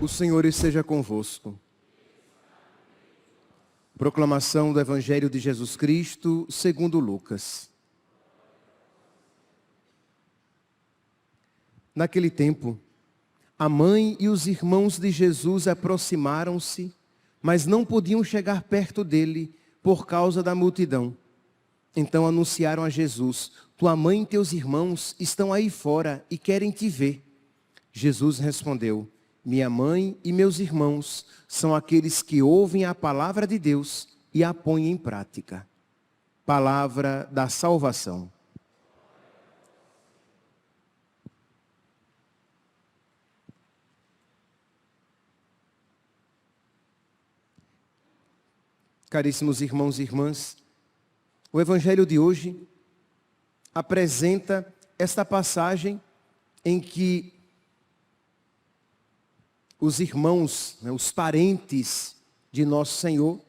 O Senhor esteja convosco. Proclamação do Evangelho de Jesus Cristo, segundo Lucas. Naquele tempo, a mãe e os irmãos de Jesus aproximaram-se, mas não podiam chegar perto dele por causa da multidão. Então anunciaram a Jesus: tua mãe e teus irmãos estão aí fora e querem te ver. Jesus respondeu: minha mãe e meus irmãos são aqueles que ouvem a palavra de Deus e a põem em prática. Palavra da salvação. Caríssimos irmãos e irmãs, o Evangelho de hoje apresenta esta passagem em que os irmãos, os parentes de Nosso Senhor,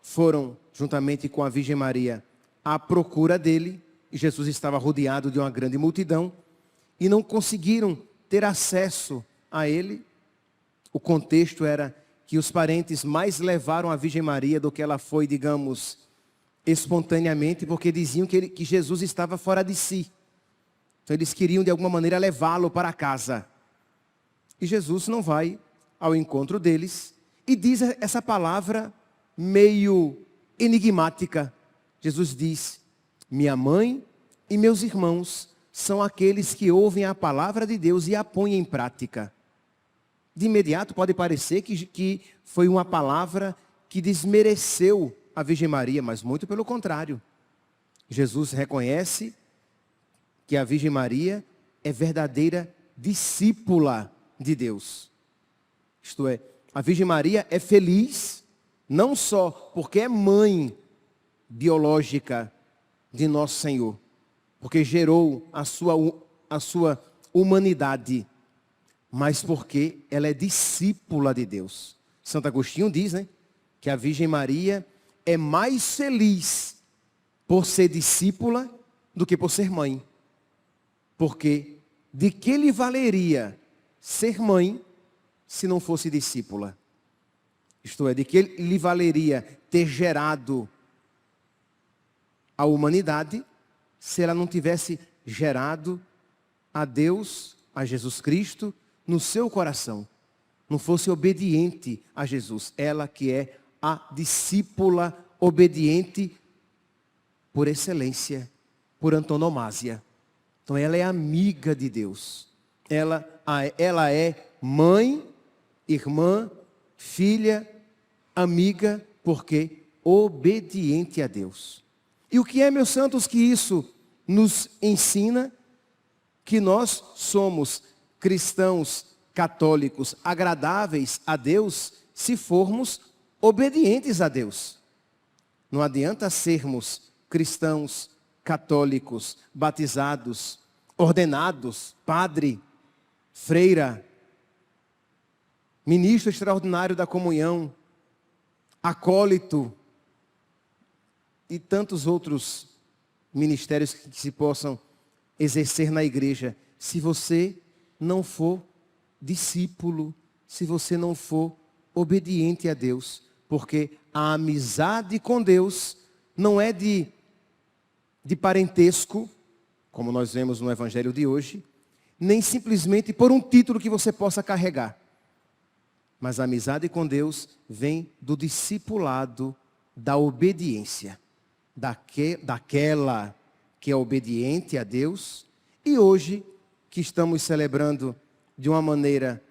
foram, juntamente com a Virgem Maria, à procura dele. E Jesus estava rodeado de uma grande multidão e não conseguiram ter acesso a ele. O contexto era que os parentes mais levaram a Virgem Maria do que ela foi, digamos, espontaneamente, porque diziam que Jesus estava fora de si. Então eles queriam de alguma maneira levá-lo para casa. E Jesus não vai ao encontro deles e diz essa palavra meio enigmática. Jesus diz: minha mãe e meus irmãos são aqueles que ouvem a palavra de Deus e a põem em prática. De imediato pode parecer que foi uma palavra que desmereceu a Virgem Maria, mas muito pelo contrário. Jesus reconhece que a Virgem Maria é verdadeira discípula de Deus. Isto é, a Virgem Maria é feliz, não só porque é mãe biológica de Nosso Senhor, porque gerou a sua humanidade, mas porque ela é discípula de Deus. Santo Agostinho diz, que a Virgem Maria é mais feliz por ser discípula do que por ser mãe. Porque de que lhe valeria ser mãe se não fosse discípula? Isto é, de que lhe valeria ter gerado a humanidade se ela não tivesse gerado a Deus, a Jesus Cristo, no seu coração? Não fosse obediente a Jesus. Ela que é a discípula obediente por excelência, por antonomasia. Então ela é amiga de Deus. Ela é mãe, irmã, filha, amiga, porque obediente a Deus. E o que é, meus santos, que isso nos ensina? Que nós somos cristãos católicos agradáveis a Deus se formos obedientes a Deus. Não adianta sermos cristãos católicos, batizados, ordenados, padre, freira, ministro extraordinário da comunhão, acólito e tantos outros ministérios que se possam exercer na igreja, se você não for discípulo, se você não for obediente a Deus, porque a amizade com Deus não é de parentesco, como nós vemos no Evangelho de hoje, nem simplesmente por um título que você possa carregar. Mas a amizade com Deus vem do discipulado da obediência, daquela que é obediente a Deus. E hoje, que estamos celebrando de uma maneira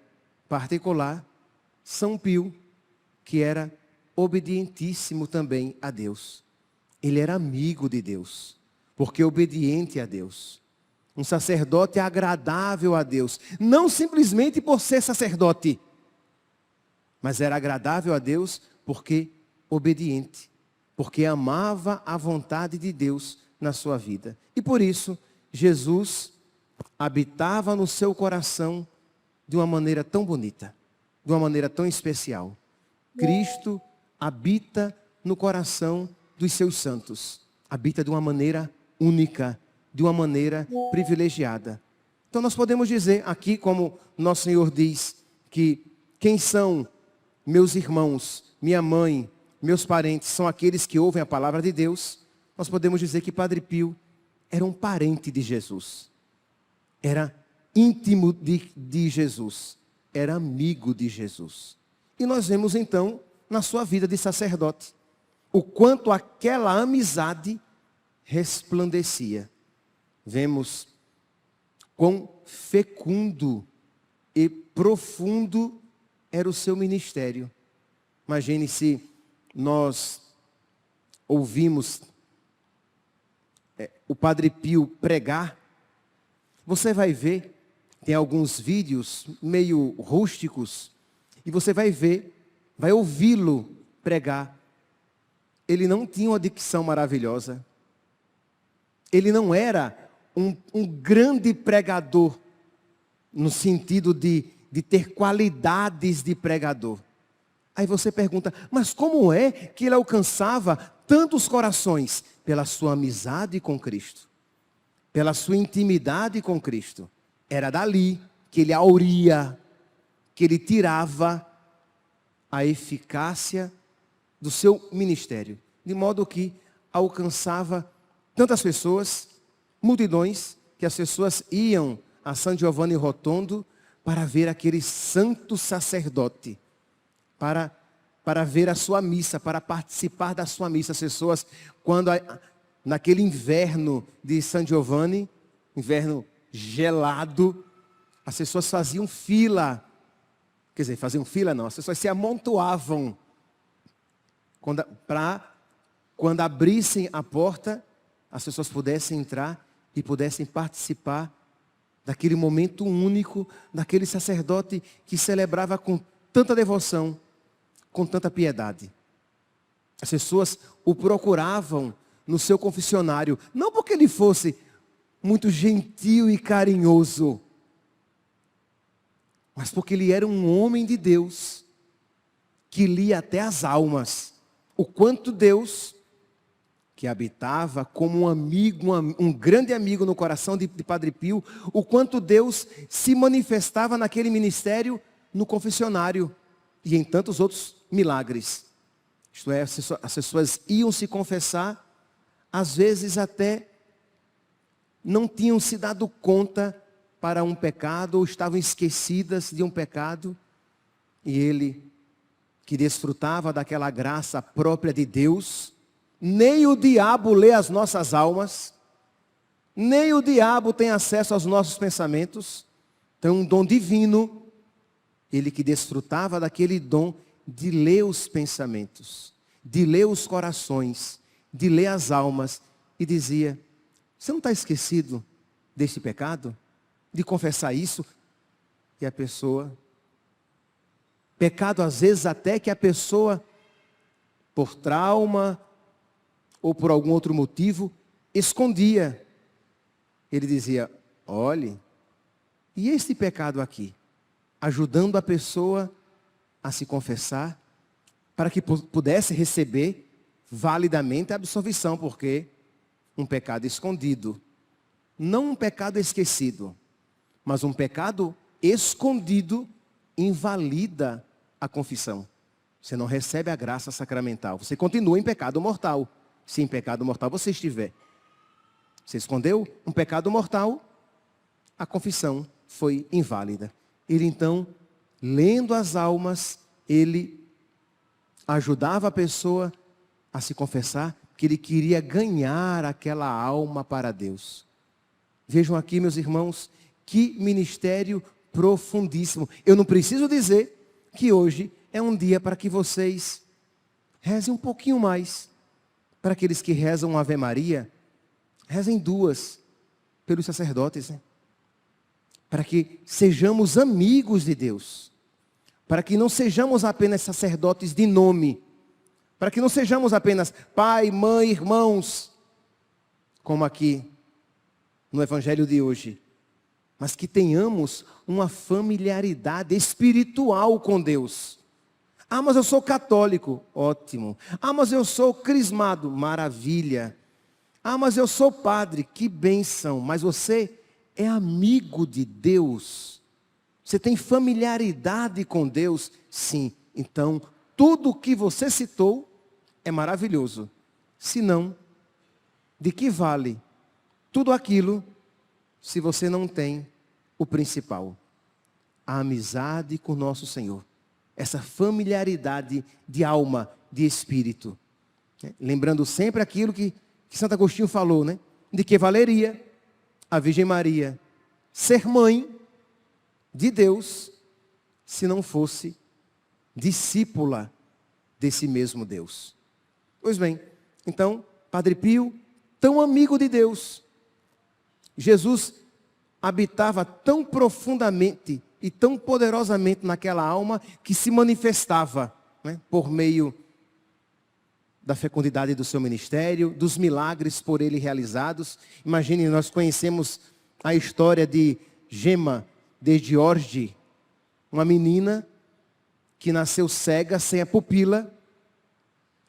particular, São Pio, que era obedientíssimo também a Deus. Ele era amigo de Deus, porque obediente a Deus. Um sacerdote agradável a Deus, não simplesmente por ser sacerdote, mas era agradável a Deus porque obediente. porque amava a vontade de Deus na sua vida. E por isso, Jesus habitava no seu coração de uma maneira tão bonita, de uma maneira tão especial. Cristo habita no coração dos seus santos. Habita de uma maneira única, de uma maneira privilegiada. Então nós podemos dizer aqui, como nosso Senhor diz, que quem são meus irmãos, minha mãe, meus parentes, são aqueles que ouvem a palavra de Deus. Nós podemos dizer que Padre Pio era um parente de Jesus. Era íntimo de Jesus. Era amigo de Jesus. E nós vemos então, na sua vida de sacerdote, o quanto aquela amizade resplandecia. Vemos quão fecundo e profundo era o seu ministério. Imagine se nós ouvimos o Padre Pio pregar. Você vai ver, tem alguns vídeos meio rústicos, e você vai ver, vai ouvi-lo pregar. Ele não tinha uma dicção maravilhosa. Ele não era um grande pregador, no sentido de ter qualidades de pregador. Aí você pergunta, mas como é que ele alcançava tantos corações? Pela sua amizade com Cristo, pela sua intimidade com Cristo. Era dali que ele auria, que ele tirava a eficácia do seu ministério. De modo que alcançava tantas pessoas, multidões, que as pessoas iam a San Giovanni Rotondo para ver aquele santo sacerdote, para ver a sua missa, para participar da sua missa. As pessoas, quando naquele inverno de San Giovanni, inverno gelado, as pessoas faziam fila. Quer dizer, faziam fila não, as pessoas se amontoavam. Quando abrissem a porta, as pessoas pudessem entrar e pudessem participar daquele momento único, daquele sacerdote que celebrava com tanta devoção, com tanta piedade. As pessoas o procuravam no seu confessionário, não porque ele fosse muito gentil e carinhoso, mas porque ele era um homem de Deus, que lia até as almas. O quanto Deus, que habitava como um amigo, um grande amigo no coração de Padre Pio, o quanto Deus se manifestava naquele ministério no confessionário e em tantos outros milagres. Isto é, as pessoas iam se confessar, às vezes até não tinham se dado conta para um pecado, ou estavam esquecidas de um pecado, e ele, que desfrutava daquela graça própria de Deus, nem o diabo lê as nossas almas, nem o diabo tem acesso aos nossos pensamentos. Então, um dom divino, ele que desfrutava daquele dom de ler os pensamentos, de ler os corações, de ler as almas, e dizia, você não está esquecido deste pecado? De confessar isso? E a pessoa, pecado às vezes até que a pessoa, por trauma, ou por algum outro motivo, escondia. Ele dizia, olhe, e este pecado aqui? Ajudando a pessoa a se confessar, para que pudesse receber validamente a absolvição, porque um pecado escondido, não um pecado esquecido, mas um pecado escondido invalida a confissão. Você não recebe a graça sacramental, você continua em pecado mortal. Se em pecado mortal você estiver. Você escondeu um pecado mortal, a confissão foi inválida. Ele então, lendo as almas, ele ajudava a pessoa a se confessar, que ele queria ganhar aquela alma para Deus. Vejam aqui, meus irmãos, que ministério profundíssimo. Eu não preciso dizer que hoje é um dia para que vocês rezem um pouquinho mais. Para aqueles que rezam Ave Maria, rezem duas pelos sacerdotes, né? Para que sejamos amigos de Deus. Para que não sejamos apenas sacerdotes de nome. Para que não sejamos apenas pai, mãe, irmãos, como aqui no Evangelho de hoje, mas que tenhamos uma familiaridade espiritual com Deus. Ah, mas eu sou católico. Ótimo. Ah, mas eu sou crismado. Maravilha. Ah, mas eu sou padre. Que bênção. Mas você é amigo de Deus. Você tem familiaridade com Deus? Sim. Então, tudo o que você citou é maravilhoso. Se não, de que vale tudo aquilo se você não tem o principal? A amizade com nosso Senhor. Essa familiaridade de alma, de espírito. Lembrando sempre aquilo que Santo Agostinho falou, né? De que valeria a Virgem Maria ser mãe de Deus se não fosse discípula desse mesmo Deus. Pois bem, então, Padre Pio, tão amigo de Deus, Jesus habitava tão profundamente e tão poderosamente naquela alma que se manifestava, né, por meio da fecundidade do seu ministério, dos milagres por ele realizados. Imagine, nós conhecemos a história de Gema de Giorgi, uma menina que nasceu cega, sem a pupila,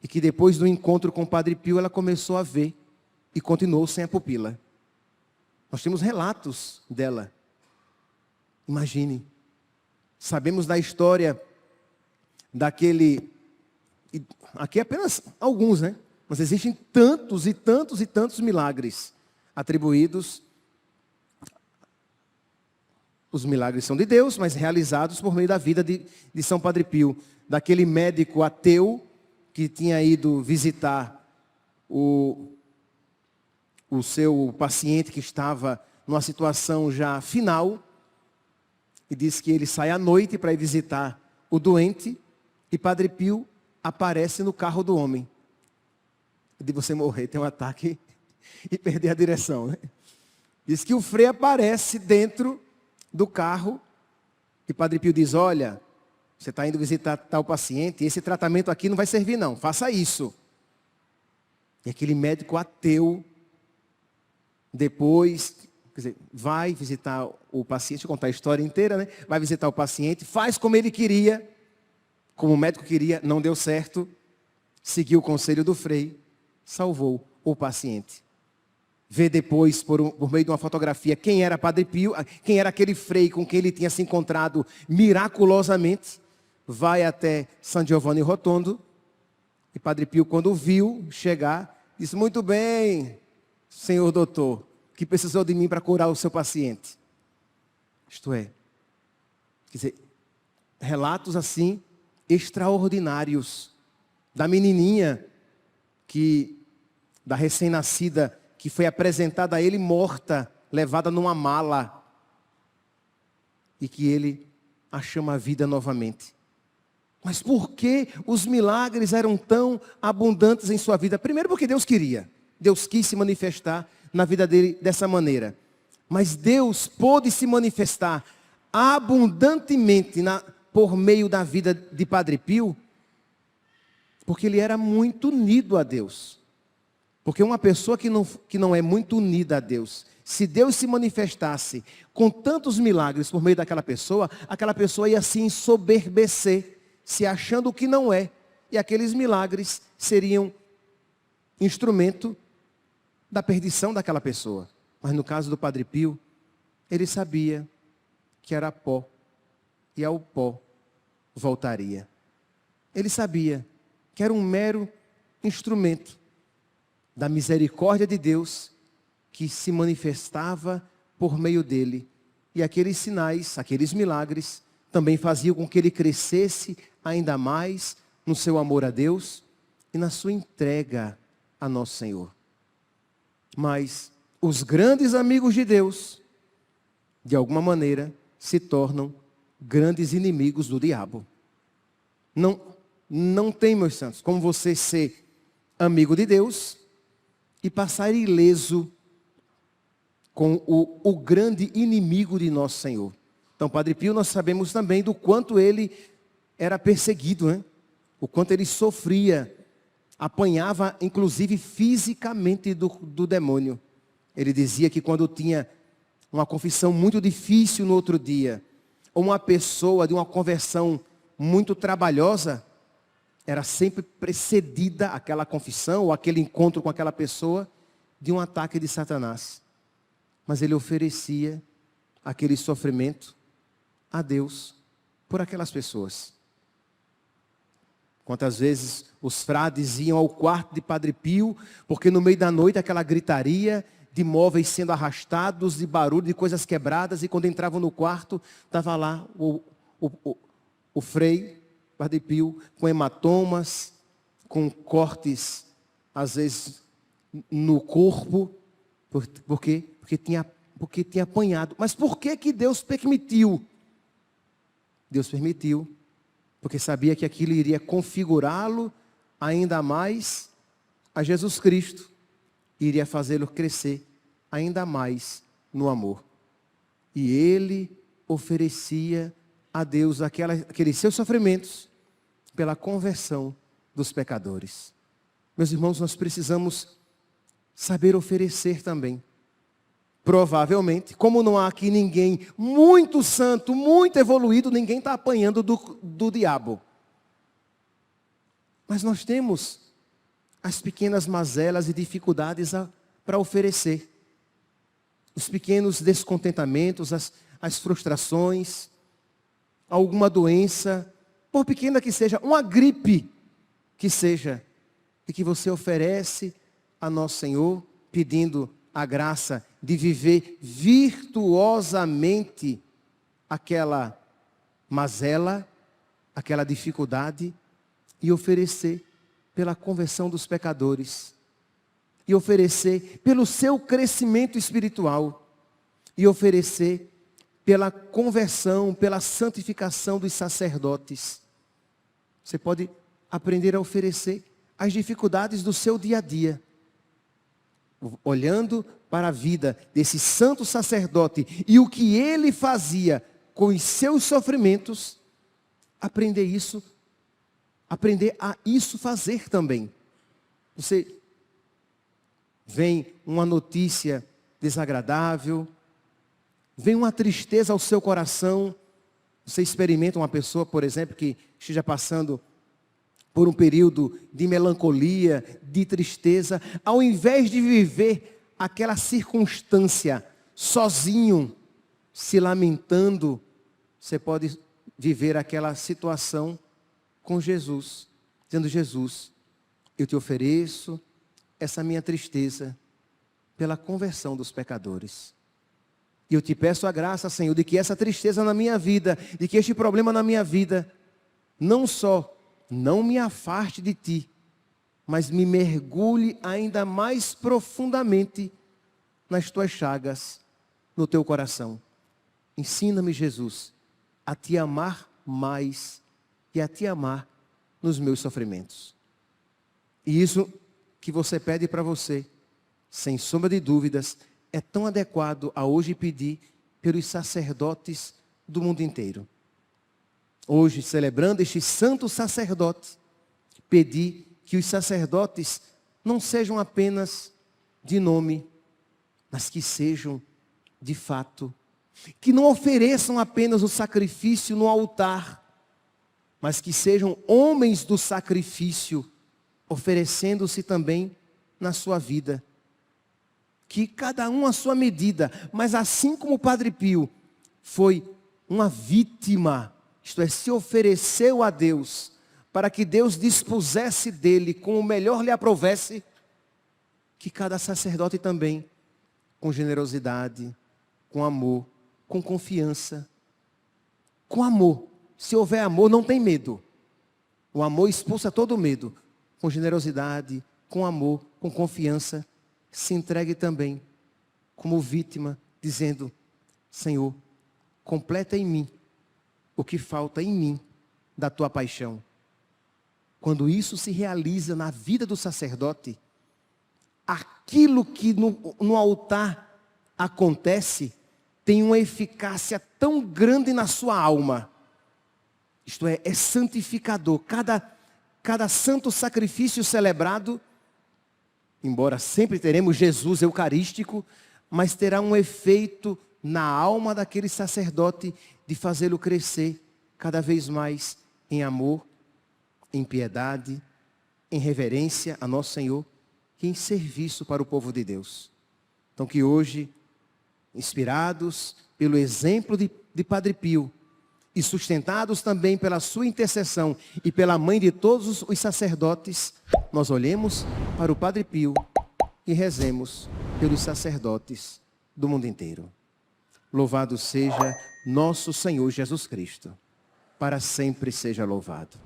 e que depois do encontro com o Padre Pio, ela começou a ver e continuou sem a pupila. Nós temos relatos dela. Imagine, sabemos da história daquele, aqui apenas alguns, né? Mas existem tantos e tantos e tantos milagres atribuídos. Os milagres são de Deus, mas realizados por meio da vida de São Padre Pio. Daquele médico ateu que tinha ido visitar o seu paciente que estava numa situação já final, e diz que ele sai à noite para ir visitar o doente, e Padre Pio aparece no carro do homem. De você morrer, tem um ataque e perder a direção, né? Diz que o Frei aparece dentro do carro, e Padre Pio diz: olha, você está indo visitar tal paciente, esse tratamento aqui não vai servir não, faça isso. E aquele médico ateu, depois, quer dizer, vai visitar o paciente, deixa eu contar a história inteira, né? Vai visitar o paciente, faz como ele queria, como o médico queria, não deu certo, seguiu o conselho do Frei, salvou o paciente. Vê depois, por meio de uma fotografia, quem era Padre Pio, quem era aquele Frei com quem ele tinha se encontrado miraculosamente, vai até San Giovanni Rotondo, e Padre Pio, quando o viu chegar, disse: muito bem, senhor doutor, que precisou de mim para curar o seu paciente. Isto é, quer dizer, relatos assim, extraordinários, da menininha, da recém-nascida, que foi apresentada a ele morta, levada numa mala, e que ele a chama à vida novamente. Mas por que os milagres eram tão abundantes em sua vida? Primeiro porque Deus queria. Deus quis se manifestar na vida dele dessa maneira. Mas Deus pôde se manifestar abundantemente por meio da vida de Padre Pio, porque ele era muito unido a Deus. Porque uma pessoa que não é muito unida a Deus, se Deus se manifestasse com tantos milagres por meio daquela pessoa ia se ensoberbecer, se achando o que não é. E aqueles milagres seriam instrumento da perdição daquela pessoa. Mas no caso do Padre Pio, ele sabia que era pó, e ao pó voltaria. Ele sabia que era um mero instrumento da misericórdia de Deus que se manifestava por meio dele. E aqueles sinais, aqueles milagres, também faziam com que ele crescesse ainda mais no seu amor a Deus e na sua entrega a nosso Senhor. Mas os grandes amigos de Deus, de alguma maneira, se tornam grandes inimigos do diabo. Não tem, meus santos, como você ser amigo de Deus e passar ileso com o grande inimigo de nosso Senhor. Então, Padre Pio, nós sabemos também do quanto ele era perseguido, né? O quanto ele sofria apanhava inclusive fisicamente do demônio. Ele dizia que quando tinha uma confissão muito difícil no outro dia, ou uma pessoa de uma conversão muito trabalhosa, era sempre precedida aquela confissão ou aquele encontro com aquela pessoa de um ataque de Satanás. Mas ele oferecia aquele sofrimento a Deus por aquelas pessoas. Quantas vezes os frades iam ao quarto de Padre Pio, porque no meio da noite aquela gritaria de móveis sendo arrastados, de barulho, de coisas quebradas, e quando entravam no quarto, estava lá o frei, Padre Pio, com hematomas, com cortes, às vezes, no corpo. Por quê? Porque tinha apanhado. Mas por que Deus permitiu? Deus permitiu, porque sabia que aquilo iria configurá-lo ainda mais a Jesus Cristo, iria fazê-lo crescer ainda mais no amor. E ele oferecia a Deus aqueles seus sofrimentos pela conversão dos pecadores. Meus irmãos, nós precisamos saber oferecer também. Provavelmente, como não há aqui ninguém muito santo, muito evoluído, ninguém está apanhando do diabo. Mas nós temos as pequenas mazelas e dificuldades para oferecer. Os pequenos descontentamentos, as frustrações, alguma doença, por pequena que seja, uma gripe que seja, e que você oferece a nosso Senhor, pedindo a graça de viver virtuosamente aquela mazela, aquela dificuldade, e oferecer pela conversão dos pecadores, e oferecer pelo seu crescimento espiritual, e oferecer pela conversão, pela santificação dos sacerdotes. Você pode aprender a oferecer as dificuldades do seu dia a dia, olhando para a vida desse santo sacerdote e o que ele fazia com os seus sofrimentos, aprender a isso fazer também. Você vem uma notícia desagradável, vem uma tristeza ao seu coração, você experimenta uma pessoa, por exemplo, que esteja passando por um período de melancolia, de tristeza, ao invés de viver aquela circunstância sozinho, se lamentando, você pode viver aquela situação com Jesus, dizendo: Jesus, eu te ofereço essa minha tristeza pela conversão dos pecadores. E eu te peço a graça, Senhor, de que essa tristeza na minha vida, de que este problema na minha vida, não só não me afaste de ti, mas me mergulhe ainda mais profundamente nas tuas chagas, no teu coração. Ensina-me, Jesus, a te amar mais e a te amar nos meus sofrimentos. E isso que você pede para você, sem sombra de dúvidas, é tão adequado a hoje pedir pelos sacerdotes do mundo inteiro. Hoje, celebrando este santo sacerdote, pedir que os sacerdotes não sejam apenas de nome, mas que sejam de fato, que não ofereçam apenas o sacrifício no altar, mas que sejam homens do sacrifício, oferecendo-se também na sua vida. Que cada um à sua medida, mas assim como o Padre Pio foi uma vítima, isto é, se ofereceu a Deus, para que Deus dispusesse dele como melhor lhe aprovesse, que cada sacerdote também, com generosidade, com amor, com confiança, com amor. Se houver amor, não tem medo. O amor expulsa todo medo. Com generosidade, com amor, com confiança, se entregue também como vítima, dizendo: Senhor, completa em mim o que falta em mim da tua paixão. Quando isso se realiza na vida do sacerdote, aquilo que no altar acontece tem uma eficácia tão grande na sua alma. Isto é santificador. cada santo sacrifício celebrado, embora sempre teremos Jesus eucarístico, mas terá um efeito na alma daquele sacerdote de fazê-lo crescer cada vez mais em amor, em piedade, em reverência a nosso Senhor e em serviço para o povo de Deus. Então que hoje, inspirados pelo exemplo de Padre Pio e sustentados também pela sua intercessão e pela mãe de todos os sacerdotes, nós olhemos para o Padre Pio e rezemos pelos sacerdotes do mundo inteiro. Louvado seja nosso Senhor Jesus Cristo. Para sempre seja louvado.